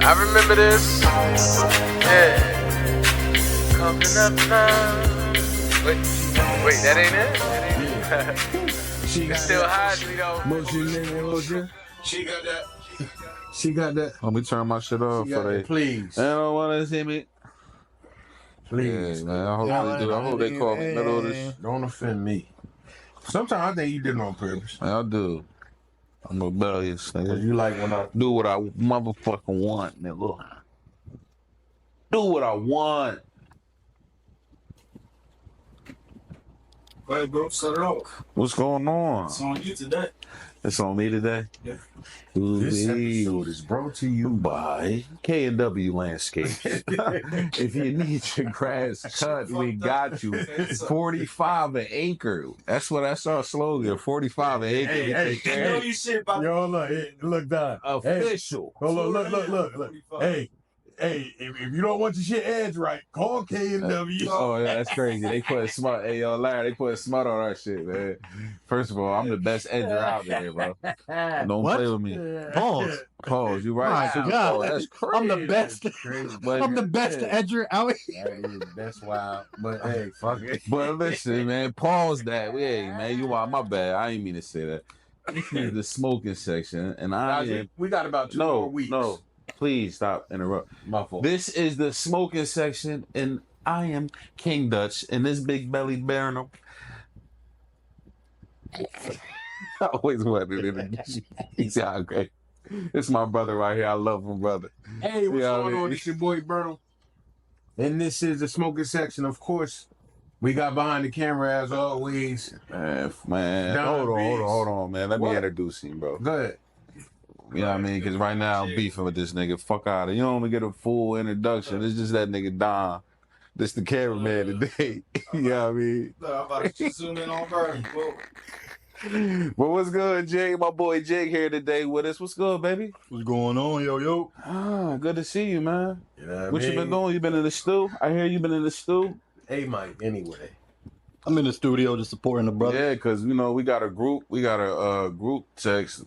I remember this. Yeah. Coming up now. Wait, that ain't it? She got Still that. hides me though. Motion. She got that. She got that. Let me turn my shit off for they. Please. They don't want to see me. Please. Yeah, man. I hope they do. I hope they call me middle of this. Don't offend me. Sometimes I think you did it on purpose. I do. I'm rebellious, nigga. You like when I Do what I motherfucking want, nigga. Do what I want. Go ahead, bro. Set it off. What's going on? It's on you today. It's on me today. Yeah. This episode is brought to you by K&W Landscapes. If you need your grass cut, we got you. 45 an acre. That's our slogan. 45 an acre. Hey, You know you shit about yo, look, Don. Official. Hold on, look. Hey, if you don't want your shit edged right, call K&W. Oh yeah, that's crazy. They put smut. Hey yo, Larry, they put smut on our shit, man. First of all, I'm the best edger out there, bro. Don't play with me. Pause. You right? My God. That's crazy. I'm the best. But, I'm the best edger out here. That's wild. But hey, fuck it. But listen, man, pause that. Hey, man, you are my bad. I ain't mean to say that. This is the smoking section, and We got about 2 more weeks. No. Please stop interrupting. My fault. This is the smoking section, and I am King Dutch, and this big bellied Baron. I always wanted it. He's okay. It's my brother right here. I love him, brother. Hey, what's going on? It's your boy Burnham. And this is the smoking section, of course. We got behind the camera as always. Man, Don hold on, man. Let me What? introduce him, bro. Go ahead. You know what I mean? Because right now I'm beefing with this nigga. Fuck out of. You don't even get a full introduction. It's just that nigga Don. This the cameraman today. You know what I mean? Look, I'm about to zoom in on Burn. But what's good, Jake? My boy Jake here today with us. What's good, baby? What's going on, yo? Ah, good to see you, man. You know What you been doing? You been in the stew? I hear you been in the stew. Hey, Mike, anyway. I'm in the studio just supporting the brother. Yeah, because, you know, we got a group group text.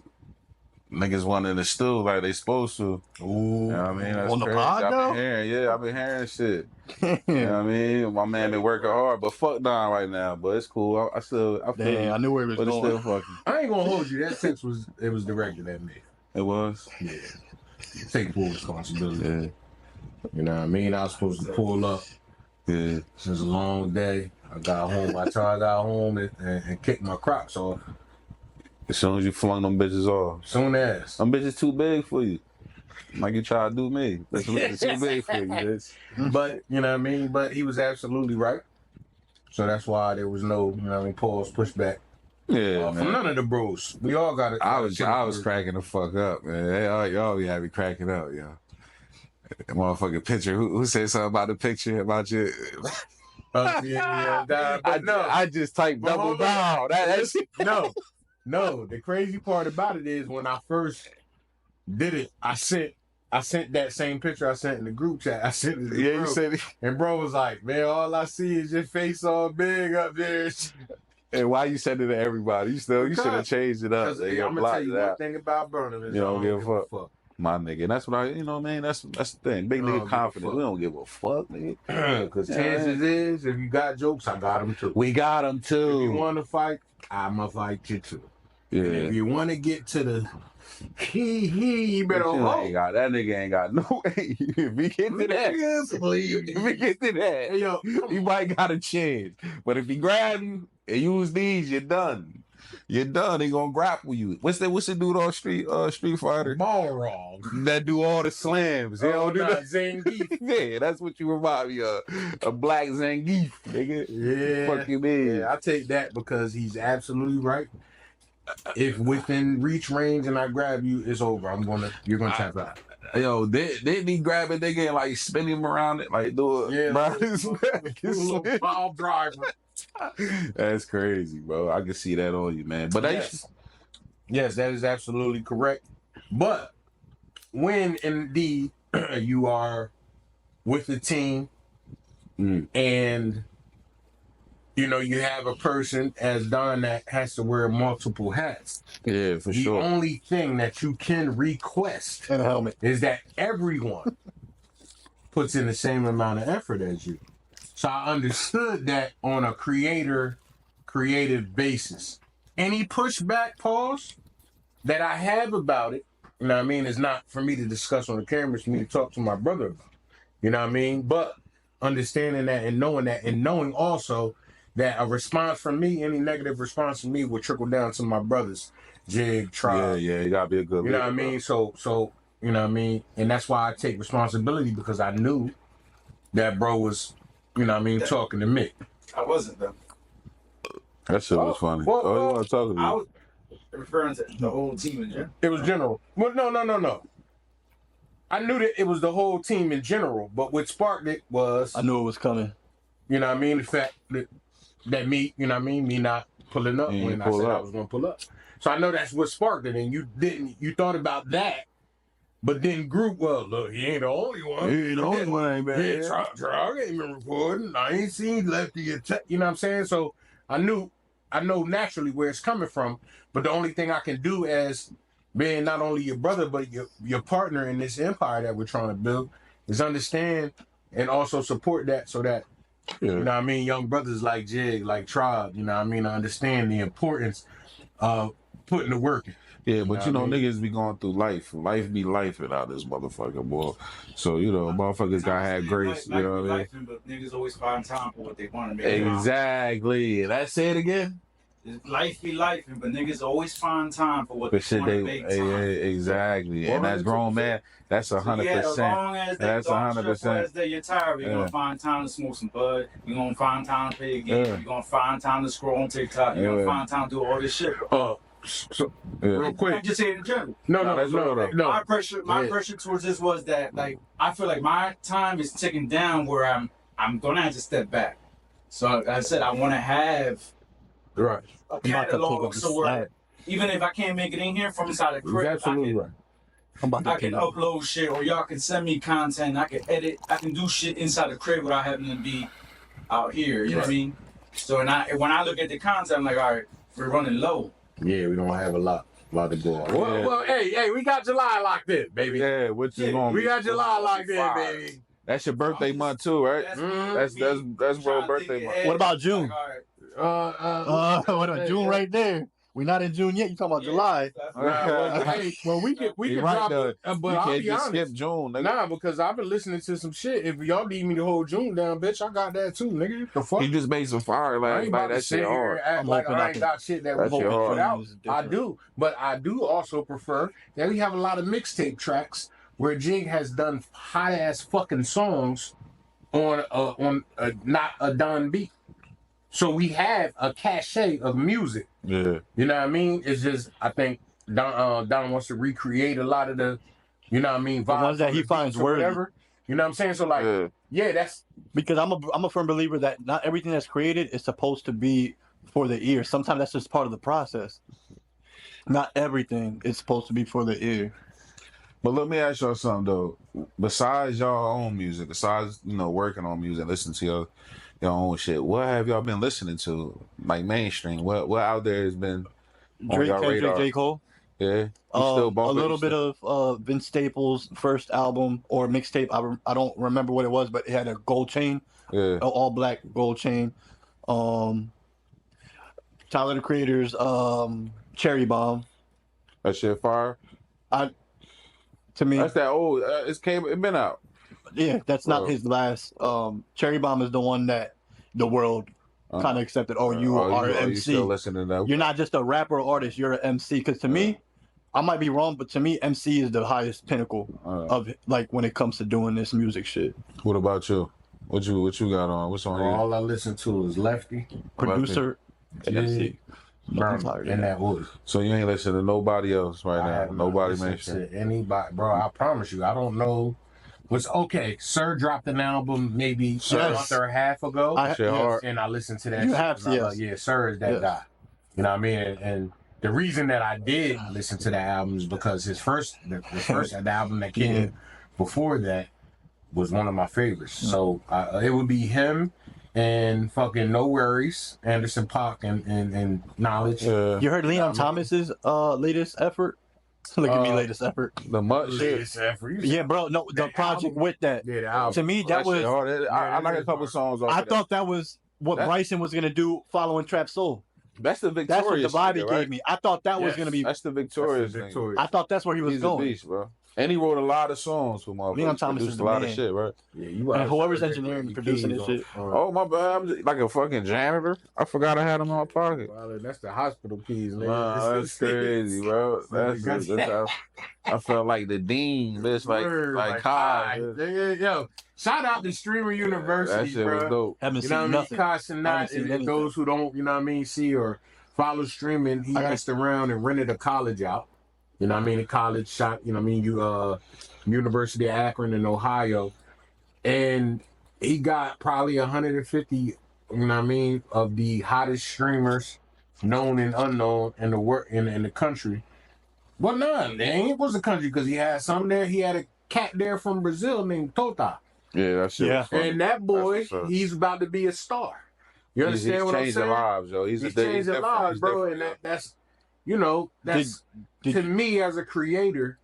Niggas want in the stew like they supposed to. Ooh. You know what I mean? That's On the crazy. pod, though? I've been hearing shit. You know what I mean? My man been working hard, but fuck Don right now. But it's cool. I feel Dang, I knew where it was but it's going. still fucking. I ain't gonna hold you. That text was directed at me. It was? Yeah. Take full responsibility. Yeah. You know what I mean? I was supposed to pull up. Yeah. It was a long day. I got home. I got home and kicked my Crocs off. As soon as you flung them bitches off. Soon as. Them bitches too big for you. Like you try to do me. That's too big for you, bitch. But, you know what I mean? But he was absolutely right. So that's why there was no, you know what I mean, pause, pushback. Yeah, From man. none of the bros. We all got it. I was cracking the fuck up, man. Y'all be having me cracking up, yo. That motherfucking picture. Who said something about the picture about you? I just typed But double hold on. down. That's No. The crazy part about it is when I first did it, I sent that same picture I sent in the group chat. I sent it to yeah. bro. You said it. And bro was like, man, all I see is your face all big up there. And why you send it to everybody? You should have changed it up. Because I'm going to tell you one thing about Burnham is You don't I give a fuck. My nigga. And that's what I, you know what I mean? That's the thing. Big nigga confidence. We don't give a fuck, nigga. Because chances is, if you got jokes, I got them too. We got them If you too. want to fight, I'ma fight you too. Yeah. And if you want to get to the you better hold. That nigga ain't got no way. If we get to that, if we get to that, Hey, yo, you might got a chance. But if he grab you and use these, you're done. You're done. He gonna grapple you. What's the dude on Street Fighter? Balrog. That do all the slams. He don't do that. Zangief. Yeah, that's what you remind me of. A black Zangief, nigga. Yeah. Fuck you mean? Yeah, I take that because he's absolutely right. If within reach range and I grab you, it's over. You're gonna tap out. Yo, they be grabbing nigga and like spin him around it, like do it. Yeah, around his back. little foul driver. That's crazy, bro. I can see that on you, man. But Yes, that is absolutely correct. But when indeed you are with the team and you know, you have a person as Don that has to wear multiple hats. Yeah, for The sure. only thing that you can request And a helmet. is that everyone puts in the same amount of effort as you. So I understood that on a creative basis. Any pushback, pause, that I have about it, you know what I mean, is not for me to discuss on the camera, it's for me to talk to my brother about. You know what I mean? But understanding that and knowing also that a response from me, any negative response from me will trickle down to my brothers, Jig, Tribe. Yeah, you gotta be a good You know leader, what I mean? bro. So you know what I mean? And that's why I take responsibility, because I knew that bro was, you know what I mean, talking to me. I wasn't though. That shit was funny. Well, You want to talk to I me? was referring to the whole team in general. It was general. Well, no. I knew that it was the whole team in general, but what sparked it was, I knew it was coming. you know what I mean, the fact that me, you know what I mean, me not pulling up when I said I was going to pull up. So I know that's what sparked it, and you thought about that, but then group, well, look, he ain't the only one. He ain't the only one, ain't bad. Yeah, Trog ain't been recording. I ain't seen Lefty attack, you know what I'm saying? So I know naturally where it's coming from, but the only thing I can do as being not only your brother, but your partner in this empire that we're trying to build is understand and also support that, so that, you know what I mean, young brothers like Jig, like Tribe, you know what I mean, understand the importance of putting the work in. Yeah, but you know, what I mean? niggas be going through life. Life be life without this motherfucker, boy. So, you know, motherfuckers gotta have grace, you know what I mean? But niggas always find time for what they want to make. Exactly. That say it again? Life be life, but niggas always find time for what But they shit, want to make time. exactly. And that's grown, man. That's 100%. As long as That's 100%. you're tired, you're gonna find time to smoke some bud. You're gonna find time to play a game. Yeah. You're gonna find time to scroll on TikTok. You're gonna find time to do all this shit. So real quick. I'm just saying in general. No. My pressure towards this was that, like, I feel like my time is ticking down where I'm gonna have to step back. So I said I want to have Right. a I'm about to pick catalog, up the so where slack. even if I can't make it in here from inside the You're crib, absolutely right. I'm about to I pick can up. upload shit, or y'all can send me content. I can edit. I can do shit inside the crib without having to be out here. You know what I mean? So when I look at the content, I'm like, all right, we're running low. Yeah, we don't have a lot to go on. Well, hey, we got July locked in, baby. Yeah, which is going We got July locked in, baby. That's your birthday month too, right? That's bro birthday month. What about June? Like, all right. What about June right there? We're not in June yet. You talking about July? Well, we can You drop right, though. it, but You I'll can't be just honest. skip June, nigga. Nah, because I've been listening to some shit. If y'all need me to hold June down, bitch, I got that too, nigga. The fuck? You just made some fire I last ain't night. about to That sit shit here hard. and act I'm like hoping I I ain't can- got shit that That we shit put hard. out. Is I different. do, but I do also prefer that we have a lot of mixtape tracks where Jig has done hot ass fucking songs on a not a done beat. So we have a cachet of music. Yeah. You know what I mean? It's just, I think Don wants to recreate a lot of the, you know what I mean, The ones vibes that from he the finds beats or worthy. whatever. You know what I'm saying? So like, yeah, that's Because I'm a firm believer that not everything that's created is supposed to be for the ear. Sometimes that's just part of the process. Not everything is supposed to be for the ear. But let me ask y'all something though. Besides y'all own music, besides working on music, listening to your own shit, what have y'all been listening to? Like mainstream, what out there has been on Drake, y'all Kendrick, radar? J. Cole. Yeah, you still A bumping? little bit of Vince Staples' first album or mixtape. I don't remember what it was, but it had a gold chain, Yeah, all black gold chain. Tyler the Creator's Cherry Bomb. that shit fire. To me, That's that old. It been out. yeah, that's not Bro. his last. Cherry Bomb is the one that the world kind of accepted. Oh, you are an you MC. still listening to that? You're not just a rapper or artist. You're an MC. Because to me, I might be wrong, but to me, MC is the highest pinnacle of like when it comes to doing this music shit. What about you? What you got on? What's on here? all I listen to is Lefty, Producer, and MC. Burn, and that was. So you ain't listening to nobody else right I now? have not Nobody listened mainstream. to anybody, bro. I promise you, I don't know. What's okay? Sir dropped an album maybe a month or a half ago, Shit hard. and I listened to that. You shit, have and to, I'm yes. like, yeah, Sir is that Yes. guy. You know what I mean? And the reason that I did listen to that album is because the first album that came before that was one of my favorites. So it would be him and fucking No Worries, Anderson .Paak and Knowledge. You heard Leon Thomas's latest effort? Look at me, latest effort. The Mutt shit. Latest effort. Yeah, bro. No, the project album? with that. Yeah, the album. To me, that That was. shit hard. I that like a is couple hard. songs off I of that. thought that was what That- Bryson was gonna do following Trap Soul. That's the That's what Victorious. the vibe he nigga, right? gave me. I thought that was Yes. gonna be. That's the Victorious. That's nigga. Victorious. I thought that's where he was He's going. a beast, bro. And he wrote a lot of songs for motherfuckers. Leon Thomas Produced is a the lot man. of shit, right? Yeah, you And whoever's right. engineering, You producing keys this on- shit. Oh my bad, I'm just like a fucking janitor. I forgot I had him in my pocket. Well, that's the hospital keys, man. Nah, that's crazy, bro. That's how I felt like the dean, bitch, like Kai. bitch. Yo, shout out to Streamer University, That shit was bro. dope. Haven't You know what I seen mean? nothing. Kosh and Haven't not, seen and anything. those who don't, you know what I mean, see or follow streaming, he messed around and rented a college out. You know what I mean? A college shot, you know what I mean? University of Akron in Ohio. And he got probably 150, you know what I mean, of the hottest streamers, known and unknown, in the country. Well, none. It was a country because he had some there. He had a cat there from Brazil named Tota. Yeah, that shit Yeah. was funny. And that boy, That's what's up. he's about to be a star. You understand he's what I'm changing saying? lives, yo. He's changing lives, bro. And that's, you know, that's to me as a creator,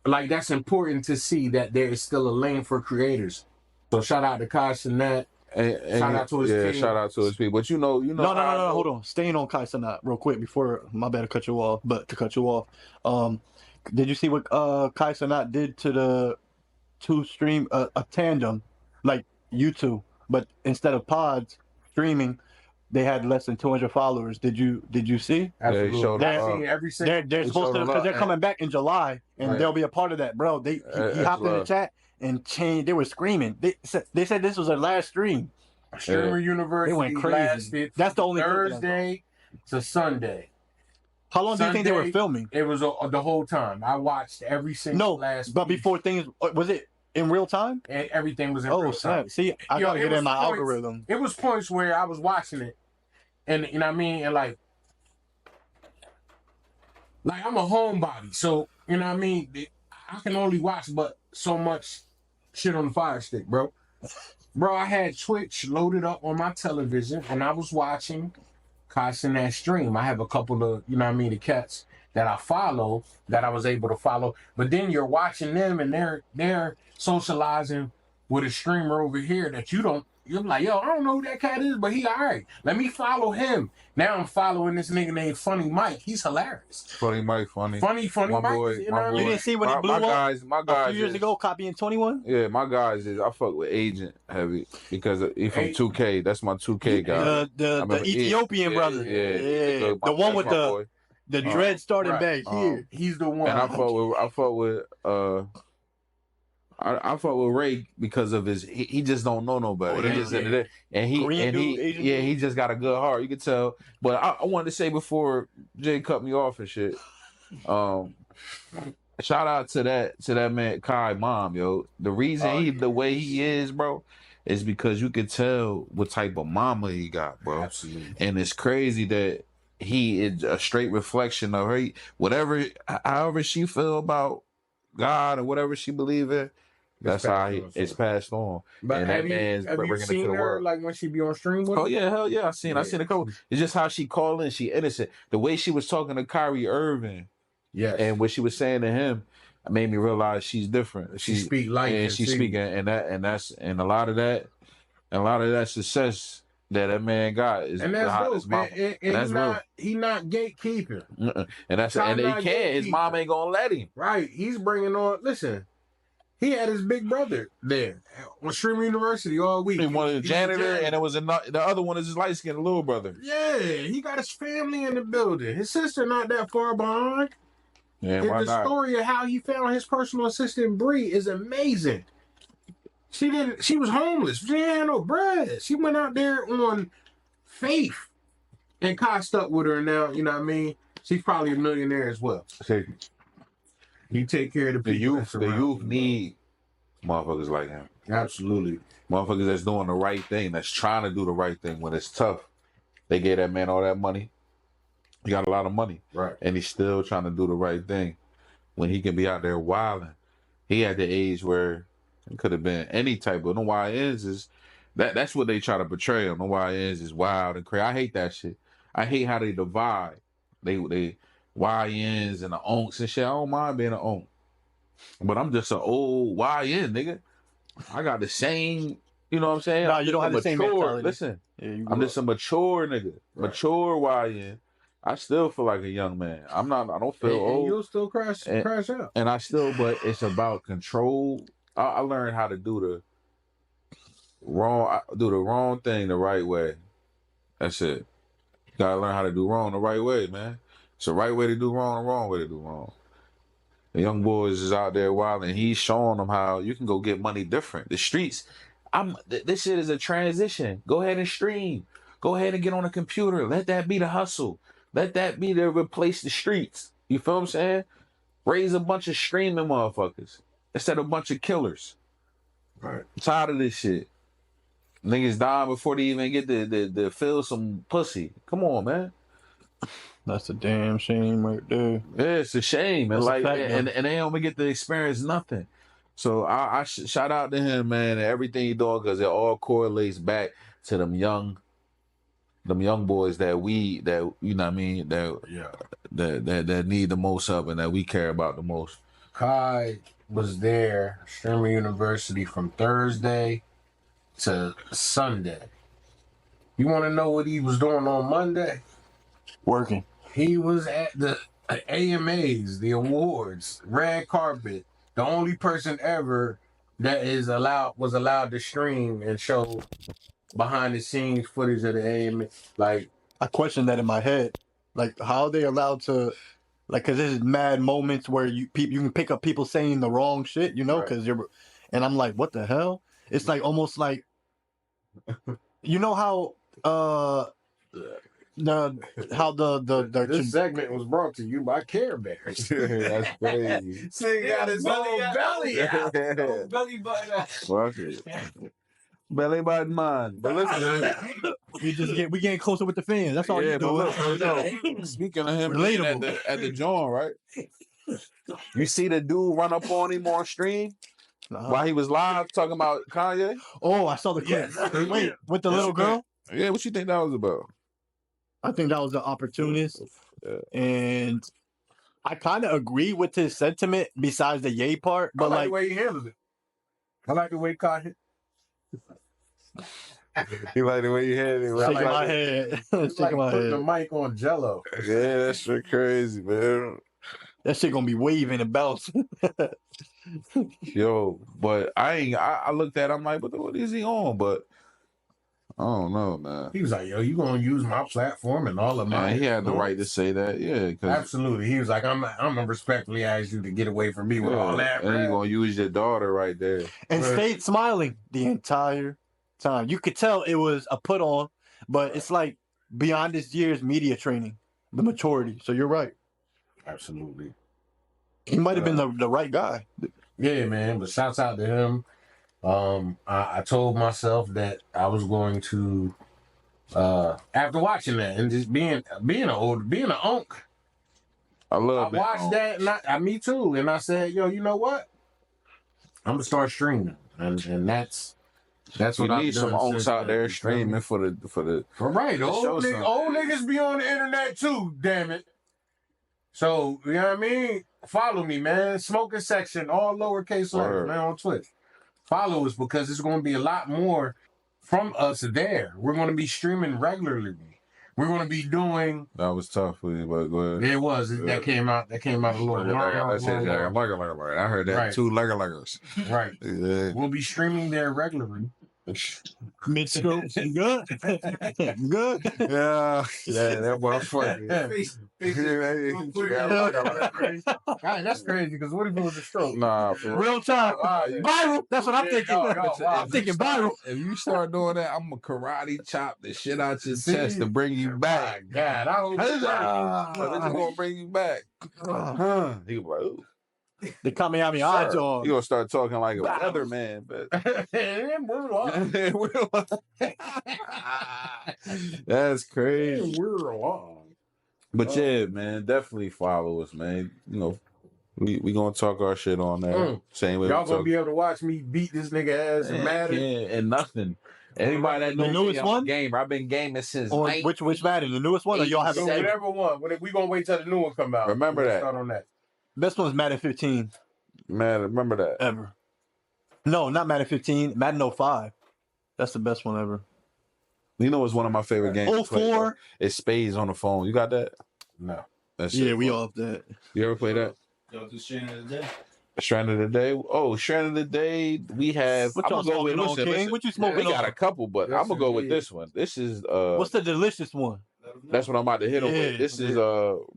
like that's important to see that there is still a lane for creators. So shout out to Kosh and that. And Shout out to his team. shout out to his people. But you know, No, hold on. Staying on Kai Cenat real quick before my bad to cut you off, did you see what Kai Cenat did to the two stream a tandem like YouTube, but instead of pods streaming, they had less than 200 followers. Did you see? Absolutely. showed I've up. seen every single. They're supposed to showed because up, they're and- coming back in July and Right. they'll be a part of that, bro. He That's hopped in the love. chat and changed. They were screaming. They said this was their last stream. Streamer University They went crazy. lasted That's the only thing that- Thursday to Sunday. How long do you think they were Sunday, filming? It was the whole time. I watched every single last. But piece, before things was it in real time? and everything was in Oh real snap! time. See, I Yo, gotta it get was in my points- algorithm. It was points where I was watching it, and you know what I mean, and like I'm a homebody, so you know what I mean. I can only watch but so much shit on the Fire Stick, bro. Bro, I had Twitch loaded up on my television, and I was watching Kosh and that stream. I have a couple of, you know what I mean, the cats that I follow that I was able to follow. But then you're watching them, and they're socializing with a streamer over here that you don't. You're like, yo, I don't know who that cat is, but he all right. Let me follow him. Now I'm following this nigga named Funny Mike. He's hilarious. Funny Mike, funny. Funny My Mike. boy, You know my what I boy. mean? You didn't see when he blew my up guys, my A guys few years is- ago, copying 21. Yeah, my guys is I fuck with Agent heavy because he from Hey. 2K. That's my 2K guy. The remember- Ethiopian yeah, brother, yeah. the one with That's my the boy. dread starting right. back here. He's the one. And I fuck with I fuck with Ray because of his he just don't know nobody. Oh, He yeah, just yeah. and he Korean and dude, Asian yeah, dude? he just got a good heart. You can tell. But I wanted to say before Jay cut me off and shit. Shout out to that man Kai mom, yo. The reason the way he is, bro, is because you can tell what type of mama he got, bro. Absolutely. And it's crazy that he is a straight reflection of her. However she feel about God or whatever she believe in, that's how it's passed on. But and have you bringing it to seen the her world. like when she be on stream with Oh him? yeah, hell yeah! I seen a couple. It's just how she called in. She innocent. The way she was talking to Kyrie Irving Yes. and what she was saying to him made me realize she's different. She speak life and and she's see. speaking, and a lot of that success that man got is And that's how dope, his man. mom- And that's he not gatekeeping. and that's Try and he not can't. His gatekeeping. mom ain't gonna let him. Right. He's bringing on, listen, he had his big brother there on Streamer University all week. He wanted a He's janitor, and it was the other one is his light skinned little brother. Yeah, he got his family in the building. His sister not that far behind. Yeah, And why the not? story of how he found his personal assistant Bree is amazing. She was homeless. She didn't have no bread. She went out there on faith. And Kai stuck with her now, you know what I mean? She's probably a millionaire as well. See, He take care of the the people. youth, that's around him. need motherfuckers like him. Absolutely. Motherfuckers that's doing the right thing, that's trying to do the right thing when it's tough. They gave that man all that money. He got a lot of money. Right. And he's still trying to do the right thing when he can be out there wilding. He at the age where it could have been any type of, the why is That's what they try to portray on the YNs is wild and crazy. I hate that shit. I hate how they divide. They YNs and the onks and shit. I don't mind being an onk, but I'm just an old YN nigga. I got the same. You know what I'm saying? Nah, I'm you just don't a have the same mature. mentality. Listen, Yeah, you I'm grew just a mature nigga, Right. mature YN. I still feel like a young man. I'm not. I don't feel And old. you'll still crash out. And I still, but it's about control. I learned how to do the wrong thing the right way. That's it. Gotta learn how to do wrong the right way, man. It's the right way to do wrong, the wrong way to do wrong. The young boys is out there wild, and he's showing them how you can go get money different. The streets, this shit is a transition. Go ahead and stream. Go ahead and get on a computer. Let that be the hustle. Let that be to replace the streets. You feel what I'm saying? Raise a bunch of streaming motherfuckers instead of a bunch of killers. Right. I'm tired of this shit. Niggas dying before they even get to feel some pussy. Come on, man. That's a damn shame right there. Yeah, it's a shame, and That's a like, fact, and they don't get to experience nothing. So I shout out to him, man, and everything he doing because it all correlates back to them young boys that you know what I mean, that need the most of and that we care about the most. Kai was there, Streamer University, from Thursday to Sunday. You want to know what he was doing on Monday? Working. He was at the AMAs, the awards, red carpet. The only person ever that was allowed to stream and show behind the scenes footage of the AMA. Like, I questioned that in my head. Like, how are they allowed to, like, because there's mad moments where you can pick up people saying the wrong shit, you know, Right. because and I'm like, what the hell? It's like almost like, you know how this segment was brought to you by Care Bears. That's crazy. Sing got his whole belly out. Belly button out. Fuck it. Belly button man. But listen, we getting closer with the fans. That's all yeah, you but doing. look, speaking of him being Relatable. at the joint, right? You see the dude run up on him on stream while he was live talking about Kanye? Oh, I saw the clip. Yes. Wait, with the little girl? Yeah, what you think that was about? I think that was an opportunist. Yeah. And I kind of agree with his sentiment besides the yay part. But But I like the way he handled it. I like the way he caught it. You like the way you had it? shaking my head. It's Shaking my like putting the head. mic on Jello. Yeah, that's shit crazy, man. That shit gonna be waving and bouncing. Yo, but I looked at it, I'm like, what is he on? But I don't know, man. He was like, yo, you gonna use my platform and all of my Man, he had the right to say that, yeah. Absolutely. He was like, I'm gonna respectfully ask you to get away from me with all that. And you Bro. gonna use your daughter right there. And stayed smiling the entire time. You could tell it was a put on, but it's like beyond this year's media training, the maturity. So you're right. Absolutely. He might have been the right guy. Yeah, man. But shouts out to him. I told myself that I was going to after watching that and just being an unk. I I love that. watched that and me too. And I said, yo, you know what? I'm gonna start streaming. And that's what You I've need some done unks since out then. there streaming for the Right, to show something. old niggas be on the internet too, damn it. So, you know what I mean? Follow me, man. Smokin section, all lowercase letters, Word. man, on Twitch. Follow us because it's going to be a lot more from us there. We're going to be streaming regularly. We're going to be doing. That was tough for you, but go ahead. It was. That came out a little I heard that Right. two leggers. Right. Yeah. We'll be streaming there regularly. Mid scope. Good. Good. Yeah, that was funny. God, that's crazy because what if it was a stroke? Nah, for Real time. Viral. That's what I'm thinking. Wow. I'm thinking viral. If you start doing that, I'm gonna karate chop the shit out your chest to bring you back. My God, I hope This is gonna bring you back. Huh? He was like, ooh. The Kamehameha Sure. on. You gonna start talking like a weatherman, but that's crazy. We're along. But yeah, man, definitely follow us, man. You know, we gonna talk our shit on there. Same way Y'all we gonna talk. be able to watch me beat this nigga ass and matter. And nothing. Anybody that The knows me, newest I'm a one? gamer. I've been gaming since Or 19. which Madden? The newest one, or y'all have So Seven. whatever one. We gonna wait till the new one come out. Remember We'll that. Start on that. best one is Madden 15 Man, remember that. ever. No, not Madden 15. Madden 05. That's the best one ever. You know what's one of my favorite games? to play, 04. It's Spades on the phone. You got that? No. That Yeah, shit we fun. off that. You ever play that? Y'all do Strand of the Day. Strand of the Day. Oh, Strand of the Day. We have. What I'm y'all gonna go with. smoking on, Listen, King? listen. What you We smoking got on? a couple, but Yes, I'm gonna go with indeed. this one. This is What's the delicious one? Let 'em know. That's what I'm about to hit them Yeah. with. This is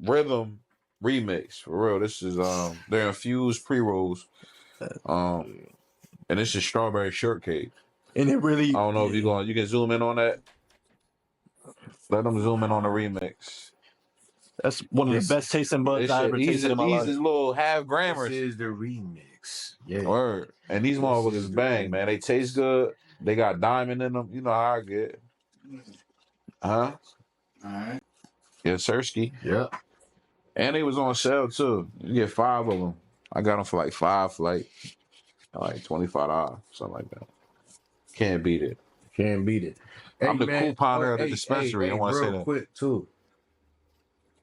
Rhythm Remix for real. This is they're infused pre rolls. And this is Strawberry Shortcake. And it really. I don't know if you can zoom in on that. Let them zoom in on the remix. That's one of This- the best tasting buds I ever These tasted in my life. is little half This grammars. is the remix. Yeah. Word. And these This motherfuckers is the bang, remix. man. They taste good. They got diamond in them. You know how I get. Huh? All right. Yeah, Sirski. Yeah. And they was on sale too. You get 5 of them. I got them for like 5 for like $25, something like that. Can't beat it. Can't beat it. I'm the couponer of the hey, dispensary. Hey, I want to say real that. quick too.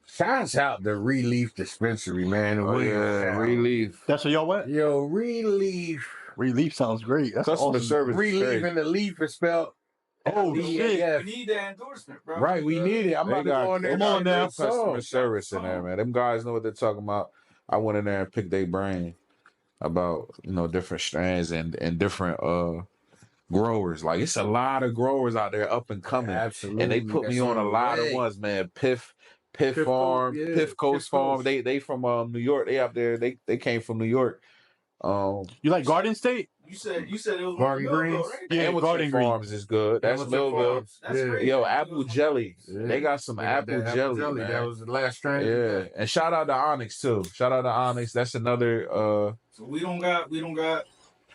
Shouts out the Relief Dispensary, man. in Oh yeah, Williamstown. relief. That's where y'all went? Yo, Relief. Relief sounds great. That's Customer awesome. service. is Relief crazy. and the leaf is spelled. Oh, shit. Yeah. We need that endorsement, bro. Right, we need it. I'm They about to got, go in there. they and Come on write now. that customer song. service in there, man. Them guys know what they're talking about. I went in there and picked their brain about different strands and different growers. Like it's a lot of growers out there up and coming, Absolutely. and they put me That's on a the lot of way. ones, man. Piff Coast, Farm, yeah. Piff Coast Piff Farm. Coast. They from New York. They up there. They came from New York. You like Garden State? You said it was Garden Millville, Greens? right? Yeah, Hamilton Garden Green. Farms is good. That's Hamilton Millville. Farms. That's Yeah. great. Yo, apple jelly. Yeah. They got some They got apple that jelly, man. That was the last strand. Yeah, and shout out to Onyx too. Shout out to Onyx. That's another. So we don't got.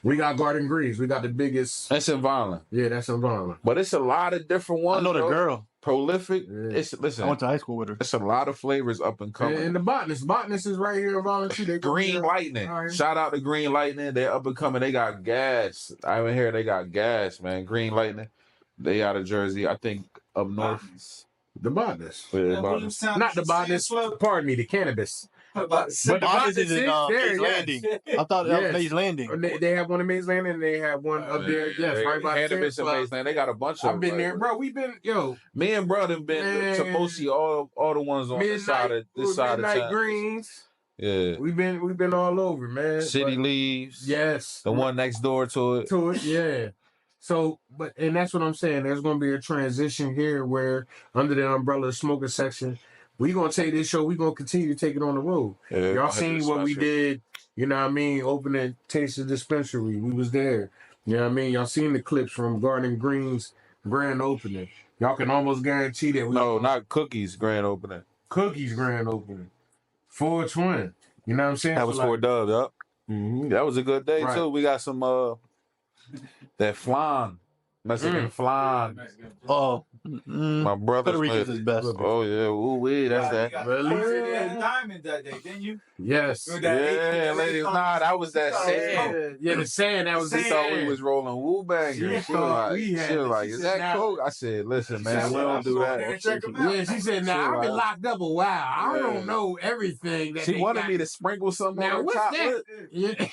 We got Garden Greens. We got the biggest. That's in Violent, Yeah, that's in Violent. but it's a lot of different ones. I know the bro. girl. Prolific. Yeah. It's I went to high school with her. It's a lot of flavors up and coming. And the botanist. Botanist is right here in Violent too. They Green Lightning. All right. Shout out to Green Lightning. They're up and coming. They got gas. I even hear they got gas, man. Green Lightning. They out of Jersey. I think up north. The botanist. Yeah, Yeah, botanist. Williamstown, Not the botanist. Sam's Club. Pardon me, the cannabis. About to say- But the Botanist is in there, Mays yes. Landing. I thought that was Yes. Mays Landing. They have one in Mays Landing and they have one up there. Yes, right by Cannabis the and Sam's Maze, man. They got a bunch of Club. I've them, been there, like, bro. We've been, Me and bro have been to Man. mostly all the ones on this side of Midnight town. Greens. Yeah. We've been all over, man. City But- Leaves. Yes. The one next door to it. To it, yeah. So, and that's what I'm saying. There's going to be a transition here where, under the umbrella of smoker section, we gonna take this show. We gonna continue to take it on the road. Yeah, Y'all seen what we did? You know what I mean? Opening Taste of Dispensary. We was there. You know what I mean? Y'all seen the clips from Garden Green's grand opening. Y'all can almost guarantee that we No, not Cookies grand opening. Cookies grand opening. 420. You know what I'm saying? That was So, for Dub, yup. Mhm. That was a good day Right. too. We got some that flan. Mexican flan. Oh, My brother Puerto Rican's is best. Oh yeah, ooh wee, that's that. Really? You had a diamond that day, didn't you? Yes. With Yeah, that ladies, nah, that was that sand. Yeah, the sand. That was the She thought we sand. was rolling woo banger. Yeah, She was like, we had she was this. like, She is said, that now- coke? I said, listen, man, She we said, don't I'm do going that. there and check 'em out. Yeah, she said, "Now I've been locked up a while. I Yeah. don't know everything." That She they wanted got. me to sprinkle something Now on her what's top. that? Yeah.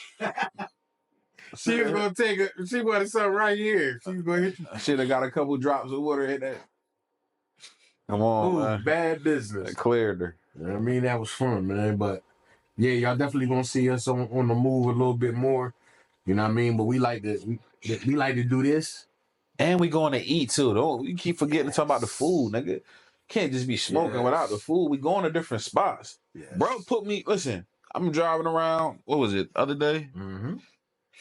She was gonna take it. She wanted something right here. She was gonna hit you. I should have got a couple drops of water hit that. Come on, Ooh, man. bad business. That cleared her. You know what I mean, that was fun, man. But yeah, y'all definitely gonna see us on the move a little bit more. You know what I mean? But we like to do this. And we going to eat too. Don't you keep forgetting to talk about the food, nigga. Can't just be smoking Yes. without the food. We going to different spots. Yes. Bro, listen, I'm driving around, what was it, other day? Mm-hmm.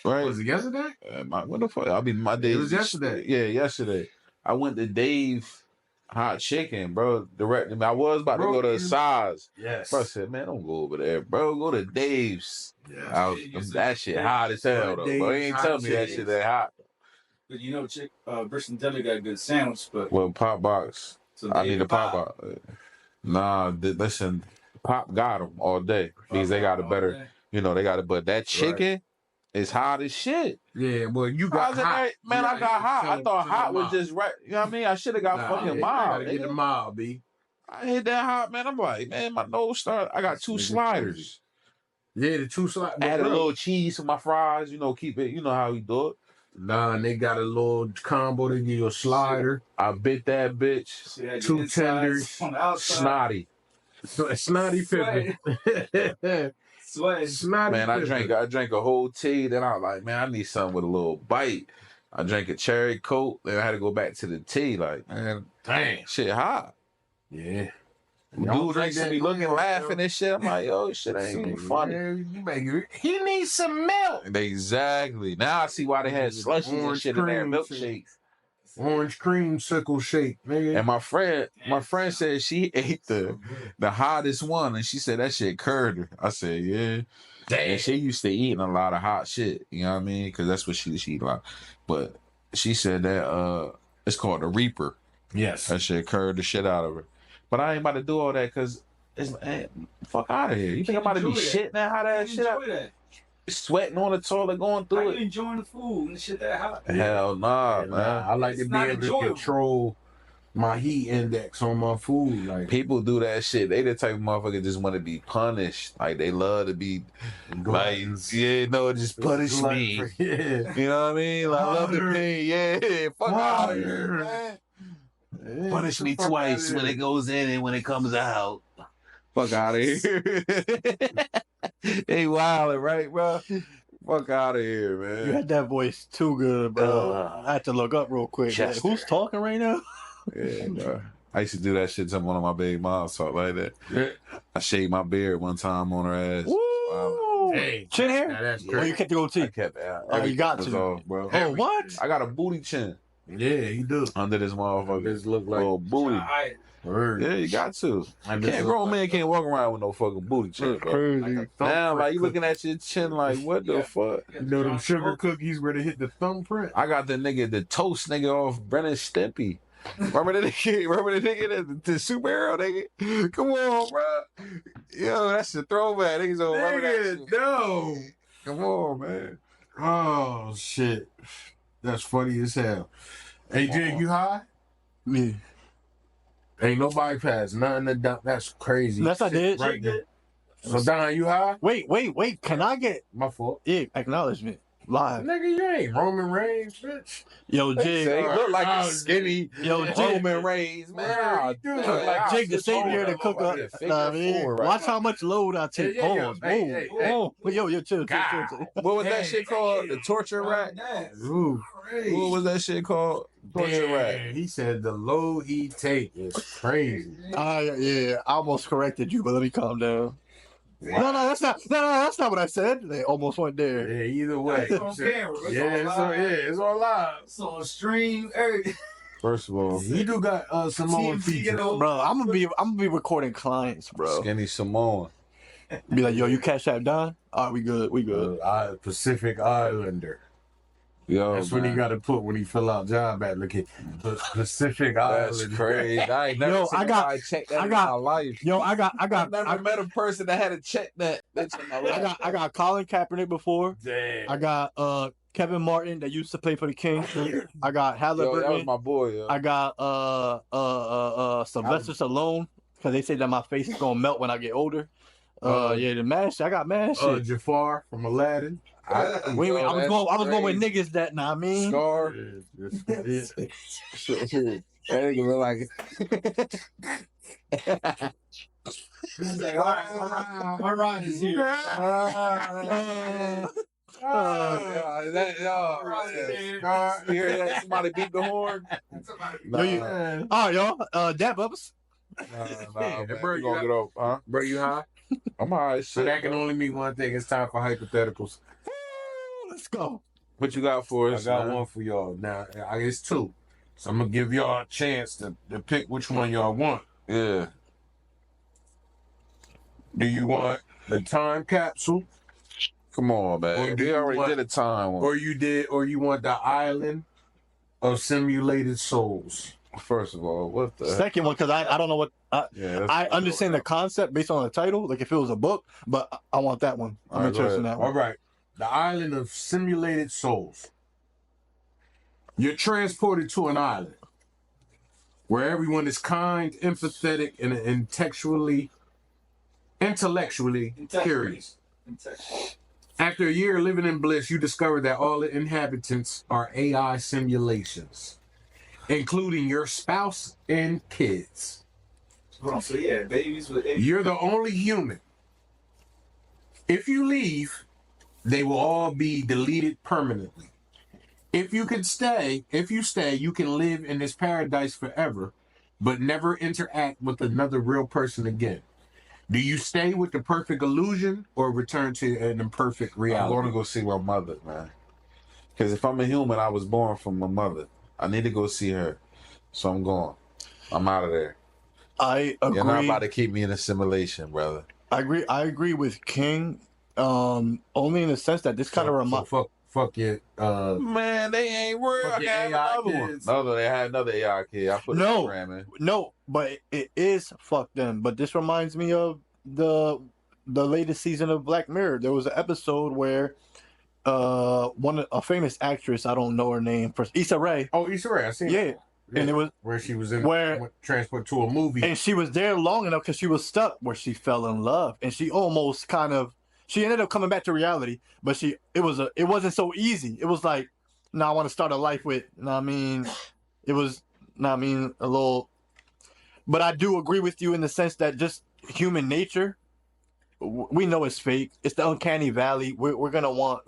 Right? Was it yesterday? What the fuck? I mean, my day. It was yesterday. Yeah, yesterday. I went to Dave Hot Chicken, bro. Directly. I was about Bro, to go to you- Size. Yes. Bro, I said, man, don't go over there, bro. Go to Dave's. Yes. That shit hot as hell, though. Bro, he ain't Dave's tell Hot me that Chicken. shit that hot. But you know, Bristol Deli got a good sandwich, but Well, Pop Box. so I they need a Pop Box. Nah, listen, Pop got them all day because they got a better, they got it. But that chicken It's hot as shit. Yeah, well, you I got was in hot. there, man, I got hot. I thought hot was mild. just right. You know what I mean? I should have got fucking You mild. gotta get the nigga. mild, B. I hit that hot, man. I'm like, man, my nose started. I got 2 Nigga sliders. Yeah, the 2 sliders. I had a little cheese for my fries, keep it, you know how we do it. Nah, and they got a little combo to give you a slider. I bit that bitch. Shit, 2 the insides tenders. on the outside. Snotty. Snotty Pippin. Sweat. Snotty Man, I Pippin. drank a whole tea. Then I was like, man, I need something with a little bite. I drank a cherry coke. Then I had to go back to the tea. Like, man, Dang. shit hot. Yeah. Dude drinks and be looking, laughing and shit. I'm like, yo, shit ain't even funny. He needs some milk. Exactly. Now I see why they had slushies and Orange shit in their cream milkshakes. Orange cream sickle shake, nigga. And my friend said she ate the hottest one, and she said that shit curved her. I said, yeah. Damn. And she used to eating a lot of hot shit. You know what I mean? Because that's what she eat a lot. But she said that it's called the Reaper. Yes. That shit curved the shit out of her. But I ain't about to do all that because it's fuck out of here. You think I'm about to be shitting that hot ass shit out? Sweating on the toilet going through How it. you enjoying the food and the shit that hot? Hell nah, man. I like to be able to control my heat index on my food. Like people do that shit. They the type of motherfucker just want to be punished. Like they love to be like, just punish me. Yeah. You know what I mean? Like, I love the pain. Yeah, fuck out of here, man. Yeah, Punish me twice when it goes in and when it comes out. Fuck out of here. They wildin', right, bro? Fuck out of here, man. You had that voice too good, bro. I had to look up real quick. Like, who's talking right now? Yeah, bro. I used to do that shit to one of my big moms talk like that. Yeah. I shaved my beard one time on her ass. Woo! Wow. Hey, Chin hair? that's Oh, crazy. you kept the goatee. I kept that. Oh, you got was to. off, bro. Oh, what? I got a booty chin Yeah, you do. under this motherfucker. This look like Little booty. word. Yeah, you got to. I just Can't grown man can't walk around with no fucking booty chin, bro. Crazy. Now, like you looking at your chin, like what the fuck? You know them sugar cookies where they hit the thumbprint? I got the toast nigga off Brennan Stimpy. Remember the nigga, the superhero nigga? Come on, bro. Yo, that's the throwback. Niggas don't remember that shit. No. Come on, man. Oh shit. That's funny as hell. Hey Jay, you high? Yeah. Ain't nobody passed nothing to Don. That's crazy. That's I did. Right there. So Don, you high? Wait. Can I get My fault. acknowledgement live? Nigga, you ain't Roman Reigns, bitch. Yo, Jig. He look like Oh, a skinny Yo, Jig. Roman Reigns, man. Yeah, he do. Like Jake, the savior to cook up. Nah, man. Watch how much load I take. Yeah, yeah, Pause. hey, Whoa. hey, Whoa. Yo, chill. What was that shit called? The torture rack? Ooh. What was that shit called? Torture rack. He said the load he take is crazy. Yeah, I almost corrected you, but let me calm down. No, that's not. No, that's not what I said. They almost went there. Yeah, either way. It's on camera. It's on live. It's on stream. Everything. First of all, He do got some more TMZ, features. Bro, I'm gonna be recording clients, bro. Skinny Samoan. Be like, yo, you cash that Don? All right, we good. Pacific Islander. Yo, That's what he man. got to put when he fill out job application. Pacific That's Islander. crazy. I ain't never Yo, seen I got- nobody check that I in got- my life. Yo, I never met a person that had to check that. That's in my life. I got Colin Kaepernick before. Damn. I got Kevin Martin that used to play for the Kings. I got Yo, that was Halliburton. my boy, yo. I got Sylvester Stallone because they say that my face is gonna melt when I get older. The mash. I got mash. Shit. Jafar from Aladdin. Wait, Yo, I was going with that's niggas that. Nah, I mean. Scar. Yeah. That nigga look like My ride is here. You hear that? Somebody beat the horn? Oh, yo, dab ups. Man, bro, we gonna get off, huh? Bro, you high? I'm alright, So shit. that can only mean one thing. It's time for hypotheticals. Let's go. What you got for I us? got man? one for y'all. Now, I guess two. So I'm going to give y'all a chance to pick which one y'all want. Yeah. Do you want the time capsule, Come on, Or man. do We you already want- did a time one. or you want the island of simulated souls? First of all, what the Second one, because I don't know what. Yeah, I understand the concept based on the title, like if it was a book, but I want that one. I'm All right, interested in go that All one. right. the island of simulated souls. You're transported to an island where everyone is kind, empathetic, and intellectually curious. After a year living in bliss, you discover that all the inhabitants are AI simulations, including your spouse and kids. So yeah, babies with AIDS. You're the only human. If you leave, they will all be deleted permanently. If you stay, you can live in this paradise forever, but never interact with another real person again. Do you stay with the perfect illusion or return to an imperfect reality? I'm going to go see my mother, man. Because if I'm a human, I was born from my mother. I need to go see her. So I'm going. I'm out of there. I agree. You're not about to keep me in a simulation, brother. I agree with King. Only in the sense that this kind of reminds. Fuck it. Man, they ain't real. I got another one. No, they had another AI kid. I put No, in. No, but it is fuck them. But this reminds me of the latest season of Black Mirror. There was an episode where a famous actress, I don't know her name, Issa Rae. Oh, Issa Rae, I seen it. Yeah, and it was where she was transported to a movie, and she was there long enough because she was stuck where she fell in love, and she almost she ended up coming back to reality, but it wasn't so easy. It was like, I want to start a life with. It was a little. But I do agree with you in the sense that just human nature, we know it's fake. It's the uncanny valley. We're gonna want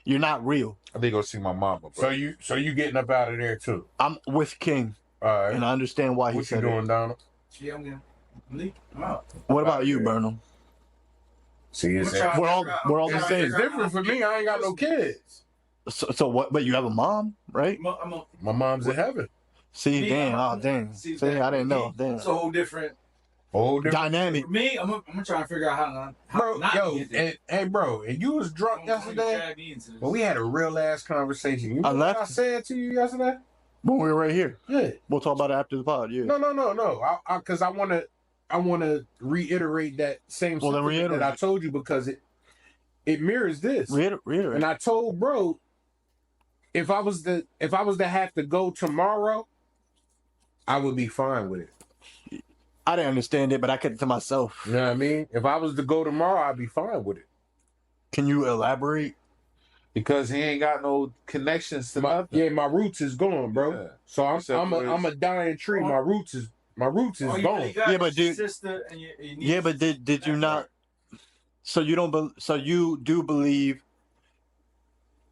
you're not real. I think go see my mama, bro. So you getting up out of there too? I'm with King, and I understand why he said it. What you doing, Donald? Yeah, I'm out. What about you, Burnham? See, we're all the same. It's different for me. I ain't got no kids. So what? But you have a mom, right? My mom's in heaven. See, dang. See, I didn't know. Damn. It's a whole different dynamic. For me, I'm gonna try and figure out how not to get there. Hey, bro, and you was drunk yesterday, but we had a real ass conversation. You know what I said to you yesterday? When we were right here. Yeah. We'll talk about it after the pod. Yeah. No. Because I want to reiterate that same sentiment that I told you because it mirrors this. Reiterate. And I told bro, if I was to have to go tomorrow, I would be fine with it. I didn't understand it, but I kept it to myself. You know what I mean? If I was to go tomorrow, I'd be fine with it. Can you elaborate? Because he ain't got no connections to nothing. Yeah, my roots is gone, bro. Yeah. So I'm a dying tree. My roots is gone. Yeah, but did you not? So you do believe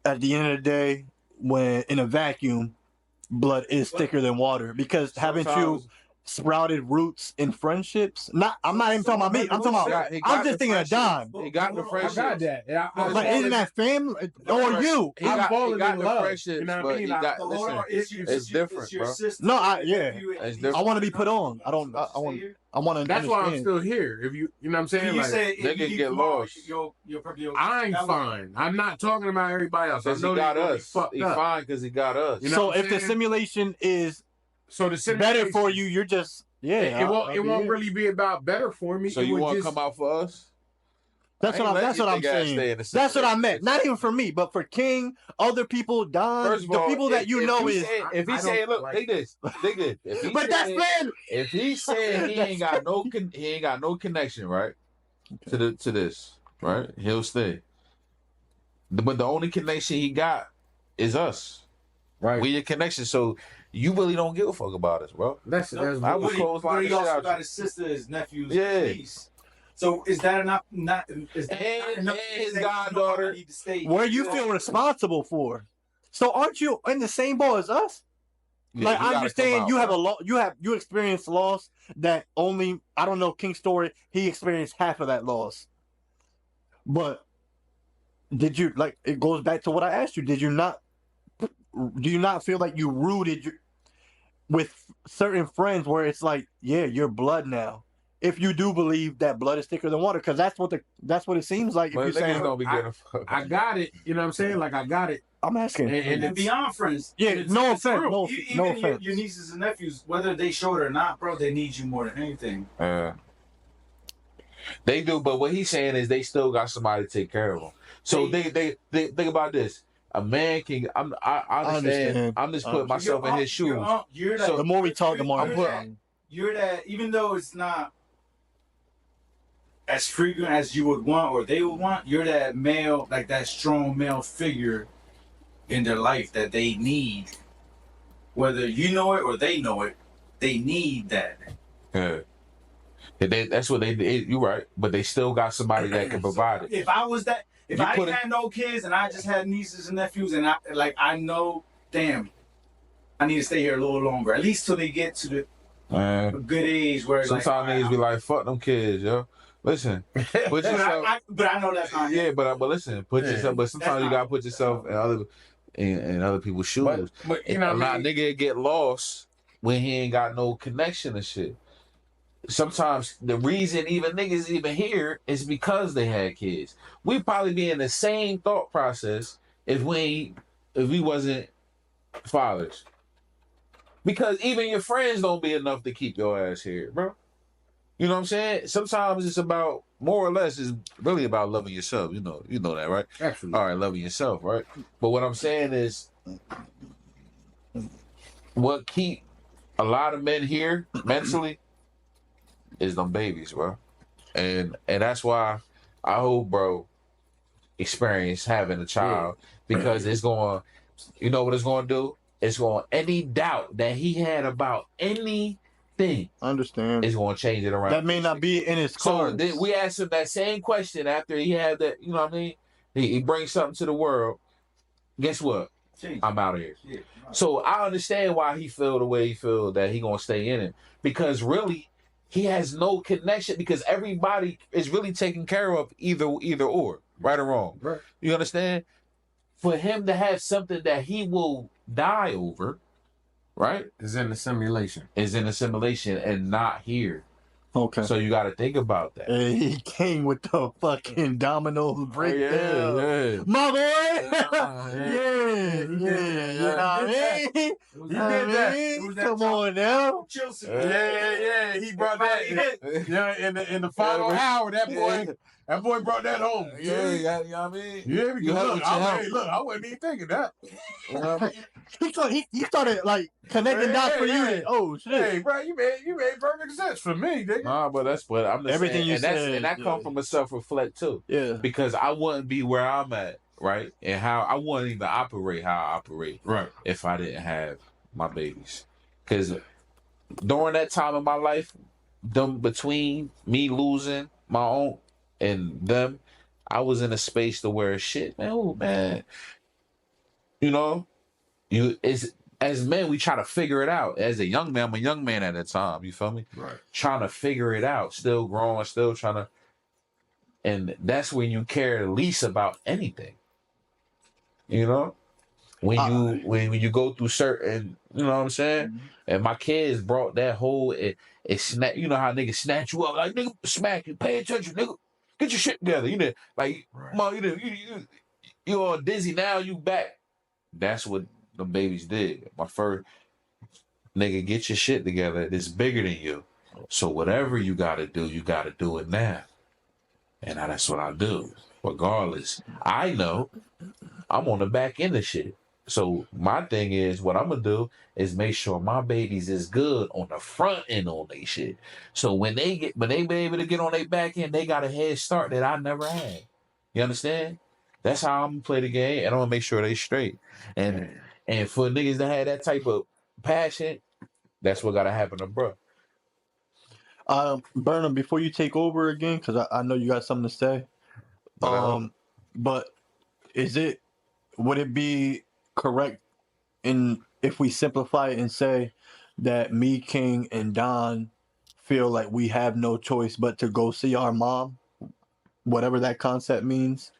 at the end of the day, when in a vacuum, blood is thicker than water, because haven't you sprouted roots in friendships? I'm not even talking about me. I'm just thinking of Don. He got the friendship. I got that. Like, isn't that family or you? I'm falling in love. You know what I mean? It's different, bro. No, it's different. I want to be put on. I want to. That's why I'm still here. If you know what I'm saying? You say they can get lost. I'm fine. I'm not talking about everybody else. Because he got us. He's fine because he got us. So if the simulation is better for you, you're just it won't really be about better for me. So you want to come out for us? That's what I'm saying. That's what I meant. Not even for me, but for King, other people, Don, the people that you know is. If he say, look, take this. But that's bad. If he said he ain't got no connection, right, to this, right, he'll stay. But the only connection he got is us, right? We your connection, so you really don't give a fuck about us, bro. I would close line. He also got his sister, his nephews, niece. So is that enough? Is that enough? His goddaughter. Where you feel responsible for. So aren't you in the same boat as us? Yeah, I understand you have you experienced loss that only, I don't know, King's story, he experienced half of that loss. But did you, it goes back to what I asked you, do you not feel like you rooted with certain friends where it's like, yeah, you're blood now? If you do believe that blood is thicker than water, because that's what it seems like. If you're saying, I got it. You know what I'm saying? I got it. I'm asking. And beyond friends. Yeah, no offense. No offense. Your nieces and nephews, whether they show it or not, bro, they need you more than anything. They do, but what he's saying is they still got somebody to take care of them. So they think about this. A man can. I understand. I'm just putting myself in his shoes. You're So The more we talk, the more I I'm understand. You're that, even though it's not as frequent as you would want or they would want, you're that male, like that strong male figure in their life that they need. Whether you know it or they know it, they need that. Yeah. That's what they did. You're right, but they still got somebody that can provide it. If I was that, if You I put didn't have no kids and I just had nieces and nephews, and I know, damn, I need to stay here a little longer, at least till they get to the Man, good age where sometimes niggas be like, "Fuck them kids, yo." Listen, put yourself. but I know that's not. Yeah, but listen, put yourself. But sometimes you gotta put yourself in other people's shoes. But you know, a lot of nigga get lost when he ain't got no connection and shit. Sometimes the reason even niggas even here is because they had kids. We'd probably be in the same thought process if we wasn't fathers. Because even your friends don't be enough to keep your ass here, bro. You know what I'm saying? Sometimes it's about, more or less, it's really about loving yourself. You know that, right? Absolutely. All right, loving yourself, right? But what I'm saying is, what keep a lot of men here mentally is them babies, bro. And that's why I hope, bro, experience having a child, because it's going, you know what it's going to do? It's going, any doubt that he had about anything, Understand. it's going to change it around. That may not be in his cards. So we asked him that same question after he had that, you know what I mean? He brings something to the world. Guess what? I'm out of here. Yeah. So I understand why he feel the way he feel, that he going to stay in it. Because really, he has no connection, because everybody is really taken care of either or, right or wrong. Right. You understand? For him to have something that he will die over, right? Is in the simulation. Is in a simulation and not here. Okay. So you got to think about that. Hey, he came with the fucking domino breakdown. Yeah. My boy! Yeah. You know what I mean? He did that. Come on now. Yeah. He brought that. Yeah, in the final hour, that boy brought that home. Yeah, you know what I mean? Yeah, You help with your help. look, I wasn't even thinking that. He started like connecting dots for you. Hey. Oh shit! Hey, bro, you made perfect sense for me, nigga. Nah, but I'm just Everything saying, you and said, and that yeah. come from a self-reflect too. Yeah. Because I wouldn't be where I'm at, right? And how I wouldn't even operate how I operate, Right. if I didn't have my babies. Because during that time in my life, between me losing my own and them, I was in a space to where shit, man, oh man. You know, as men, we try to figure it out. As a young man, I'm a young man at that time. You feel me? Right. Trying to figure it out, still growing, still trying to. And that's when you care least about anything. You know, when you go through certain, you know what I'm saying. Mm-hmm. And my kids brought that whole it snap. You know how niggas snatch you up, like nigga smack you, pay attention, nigga, get your shit together. You know, like Right. Mom, you all dizzy now, you back. That's what the babies did. My first nigga, get your shit together. It's bigger than you. So whatever you gotta do it now. And that's what I do. Regardless. I know I'm on the back end of shit. So my thing is, what I'm gonna do is make sure my babies is good on the front end on they shit. So when they be able to get on their back end, they got a head start that I never had. You understand? That's how I'm gonna play the game, and I'm gonna make sure they straight. And for niggas that had that type of passion, that's what gotta happen to bro. Burnham, before you take over again, because I know you got something to say. But would it be correct if we simplify it and say that me, King, and Don feel like we have no choice but to go see our mom, whatever that concept means?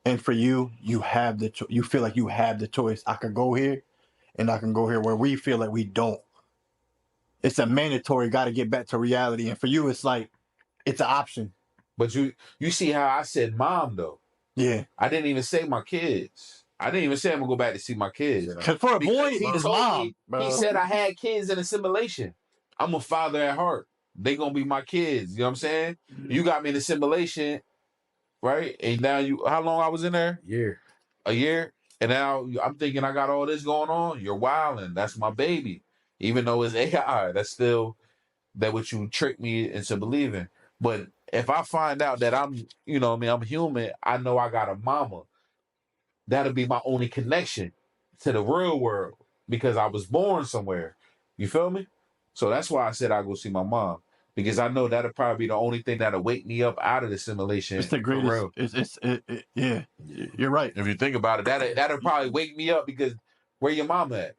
And for you, you feel like you have the choice. I can go here, and I can go here, where we feel like we don't. It's a mandatory, got to get back to reality. And for you, it's like, it's an option. But you see how I said mom, though. Yeah. I didn't even say my kids. I didn't even say I'm going to go back to see my kids. Because for a boy, he it's told mom. me, he said I had kids in assimilation. I'm a father at heart. they gonna be my kids. You know what I'm saying? You got me in assimilation, right? And now how long I was in there? A year. And now I'm thinking I got all this going on. You're wilding. That's my baby. Even though it's AI, that's still that what you trick me into believing. But if I find out that I'm, I'm human, I know I got a mama. That'll be my only connection to the real world because I was born somewhere. You feel me? So that's why I said I go see my mom because I know that'll probably be the only thing that'll wake me up out of the simulation. It's the greatest. Yeah, you're right. If you think about it, that'll probably wake me up because where your mama at?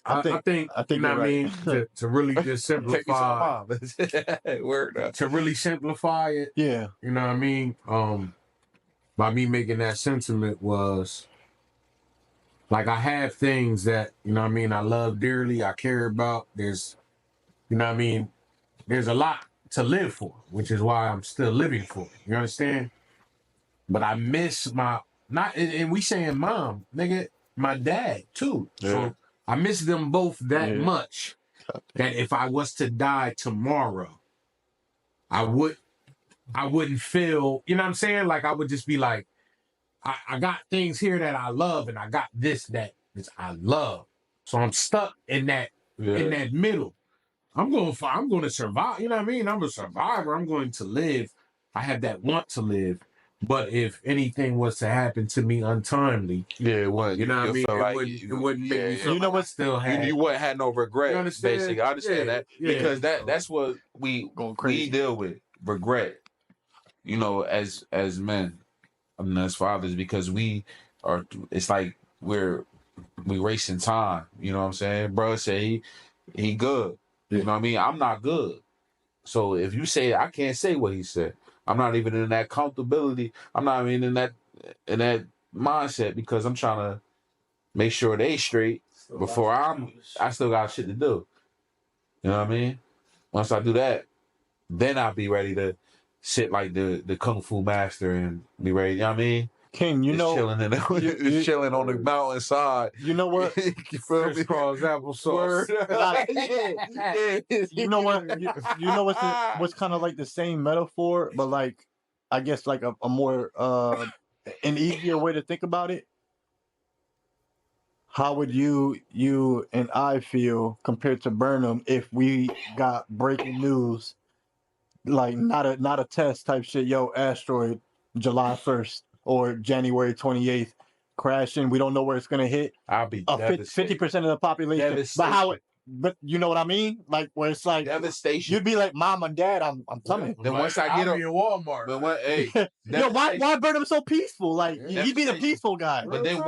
I think you know what I mean, to really just simplify to really simplify it. Yeah. You know what I mean? By me making that sentiment was like I have things that, you know what I mean, I love dearly, I care about. There's, you know what I mean, there's a lot to live for, which is why I'm still living for it. You understand? But I miss and we saying mom, nigga, my dad too. Yeah. So I miss them both that much that if I was to die tomorrow, I wouldn't feel, you know what I'm saying? Like I would just be like, I got things here that I love, and I got this I love. So I'm stuck in that middle. I'm going to survive. You know what I mean? I'm a survivor. I'm going to live. I have that want to live. But if anything was to happen to me untimely, it wouldn't. You know what I mean? It wouldn't make me feel you know what? Still had. You wouldn't have no regret. You understand? Basically, I understand that because that's what we deal with, regret. You know, as men, I mean, as fathers, because we are. It's like we racing time. You know what I'm saying? Bro say he good. You know what I mean? I'm not good. So if you say I can't say what he said, I'm not even in that comfortability. I'm not even in that mindset because I'm trying to make sure they straight before I still got shit to do. You know what I mean? Once I do that, then I'll be ready to sit like the Kung Fu master and be ready. You know what I mean? King, chilling on the mountainside. You know what? You feel me? Cross applesauce. You know what? You know what's kind of like the same metaphor, but like I guess like a more an easier way to think about it. How would you and I feel compared to Burnham if we got breaking news, like not a test type shit? Yo, asteroid, July 1st or January 28th, crashing. We don't know where it's gonna hit. I'll be 50% 50% of the population. But you know what I mean? Like where it's like devastation. You'd be like, Mom and Dad, I'm coming. Then once I get I'll be in Walmart. But yo, why Burnham so peaceful? Like he'd be the peaceful guy. But then